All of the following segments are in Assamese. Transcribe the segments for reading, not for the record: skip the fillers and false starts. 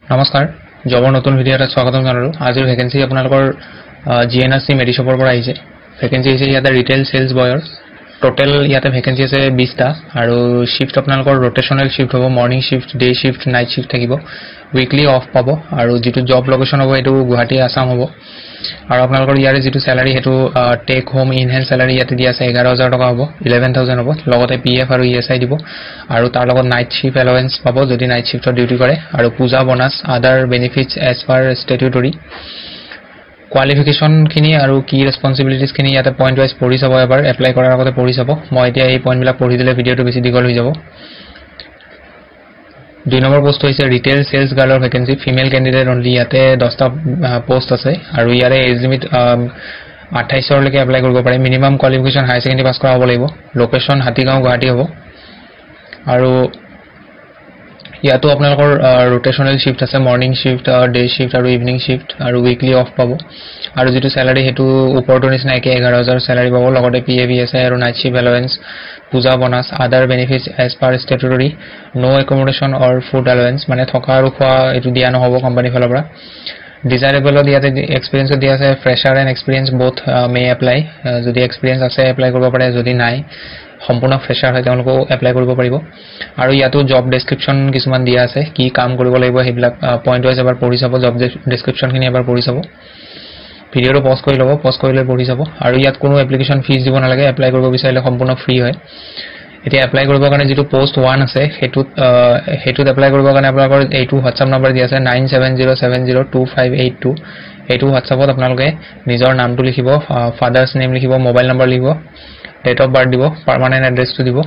নমস্কাৰ জবৰ নতুন ভিডিঅ' এটা স্বাগতম জনালো আজিৰ ভ্যাকেন্সি আপোনালোকৰ জিএনআৰসি মেডিশপৰ পৰা আহিছে ভ্যাকেন্সি আছে ইয়াতে ৰিটেইল সেলস বয়ৰ টোটাল ইয়াতে ভ্যাকেন্সি আছে 20টা আৰু শিফট আপোনালোকৰ ৰোটেশনাল শিফট হ'ব morning shift day shift night shift থাকিব উইকলি অফ পাব আৰু যেটো জব লোকেশন হ'ব এটো গুৱাহাটী আসাম হ'ব আৰু আপোনালোকৰ ইয়াৰে যেটো স্যালাৰি হেতু টেক হোম ইনহেন্ড স্যালাৰি ইয়াতে দিয়া আছে 11000 টকা হ'ব 11000 হ'ব লগতে পিএফ আৰু ইএসআই দিব আৰু তাৰ লগত নাইট শিফট এলাউন্স পাব যদি নাইট শিফটৰ ডিউটি কৰে আৰু পূজা বোনাস আদাৰ বেনিফিটস এজ পাৰ স্ট্যাটুটৰি কোৱালিফিকেশন খিনি আৰু কি ৰেসপন্সিবিলিটিজ খিনি ইয়াতে পইণ্ট ওয়াইজ পঢ়ি চাব এবাৰ এপ্লাই কৰাৰ আগতে পঢ়ি চাব মই এতিয়া এই পইণ্ট বিলাক পঢ়ি দিলে ভিডিঅটো বেছি দীঘল হৈ যাব 2 নম্বৰ পোষ্ট হৈছে ৰিটেইল সেলস গাৰ্লৰ ভ্যাকেন্সি ফিমেল ক্যান্ডিডেট অনলি ইয়াতে 10টা পোষ্ট আছে আৰু ইয়াৰে এজ লিমিট 28 লৈকে এপ্লাই কৰিব পাৰে মিনিমাম কোৱালিফিকেশন হাই সেকেন্ডাৰী পাস কৰা হ'ব লাগিব লোকেশন হাতীগাঁও গুৱাহাটী হ'ব আৰু ইয়াতো আপোনালোকৰ ৰোটেশনাল শিফট আছে মৰ্নিং শিফট ডে শিফট আৰু ইভিনিং শিফট আৰু উইকলি অফ পাব আৰু যেটো স্যালাৰি হেতু ওপৰটো নিচিনা একে 11000 স্যালাৰি পাব লগতে পিএভিএসআই আৰু নাইট শিফট এলাউন্স পূজা বোনাস আদাৰ বেনিফিটস এজ পাৰ স্ট্যাটুটৰি নো একমোডেশন অৰ ফুড এলাউন্স মানে থকা আৰু খোৱা এটো দিয়া নহব কোম্পানী ফালৰ পৰা ডিজায়াৰেবল দিয়াতে এক্সপেৰিয়েন্স দিয়া আছে fresher and experience both may apply যদি এক্সপেৰিয়েন্স আছে এপ্লাই কৰিব পাৰে যদি নাই সম্পূৰ্ণ ফ্ৰেশাৰ হয় তেওঁলোকো এপ্লাই কৰিব পাৰিব আৰু ইয়াতো জব ডেসক্ৰিপচন কিছুমান দিয়া আছে কি কাম কৰিব লাগিব হেবিলাক পইণ্ট ওয়াইজ এবাৰ পঢ়ি চাব জব ডেসক্ৰিপচন খিনি এবাৰ পঢ়ি চাব ভিডিঅটো পজ কৰি লব পজ কৰিলে পঢ়ি চাব আৰু ইয়াত কোনো এপ্লিকেশন ফিজ দিব নালাগে এপ্লাই কৰিব বিচাৰিলে সম্পূৰ্ণ ফ্ৰী হয় এতিয়া এপ্লাই কৰিবৰ কাৰণে যেটো পোষ্ট 1 আছে হেতুত এপ্লাই কৰিবৰ কাৰণে আপোনালোকৰ এইটো WhatsApp নম্বৰ দিয়া আছে 9707025882 এইটো WhatsAppত আপোনালোকে নিজৰ নামটো লিখিব ফাদাৰ্স নেম লিখিব মোবাইল নম্বৰ লিখিব ডেট অফ বাৰ্থ দিব পাৰ্মানেন্ট এড্ৰেছটো দিব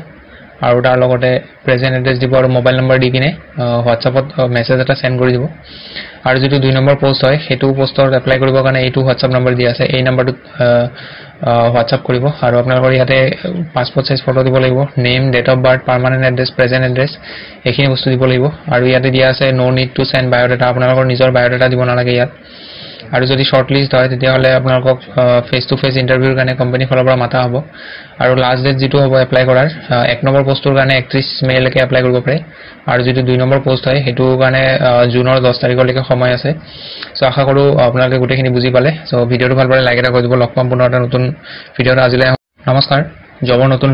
আৰু তাৰ লগতে প্ৰেজেন্ট এড্ৰেছ দিব আৰু মোবাইল নম্বৰ দি কিনে WhatsAppত মেছেজ এটা সেন্ড কৰি দিব আৰু যেটো 2 নম্বৰ পোষ্ট হয় হেতু পোষ্টৰ এপ্লাই কৰিবৰ কাৰণে এইটো WhatsApp নম্বৰ দিয়া আছে এই নম্বৰটো WhatsApp কৰিব আৰু আপোনালোকৰ ইয়াতে পাসপোৰ্ট সাইজ ফটো দিব লাগিব name date of birth permanent address present address এইখিনি বস্তু দিব লাগিব আৰু ইয়াতে দিয়া আছে no need to send biodata আপোনালোকৰ নিজৰ বায়োডাটা দিব নালাগে ইয়াত আৰু যদি শৰ্ট লিস্ট হয় তেতিয়া হলে আপোনালোকক ফেস টু ফেস ইন্টাৰভিউৰ কাৰণে কোম্পানী ফালৰ পৰা মাতা হ'ব আৰু লাষ্ট ডেট যেটো হ'ব এপ্লাই কৰাৰ 1 নম্বৰ পোষ্টৰ কাৰণে 31 মে লৈকে এপ্লাই কৰিব পাৰে আৰু যেটো 2 নম্বৰ পোষ্ট হয় হেতু কাৰণে জুনৰ 10 তাৰিখলৈকে সময় আছে সো আশা কৰো আপোনালোকে গুটেখিনি বুজি পালে সো ভিডিঅটো ভাল পালে লাইক এটা কৰি দিব লগ পাম পুনৰ এটা নতুন ভিডিঅত আজিলৈ নমস্কাৰ জবৰ নতুন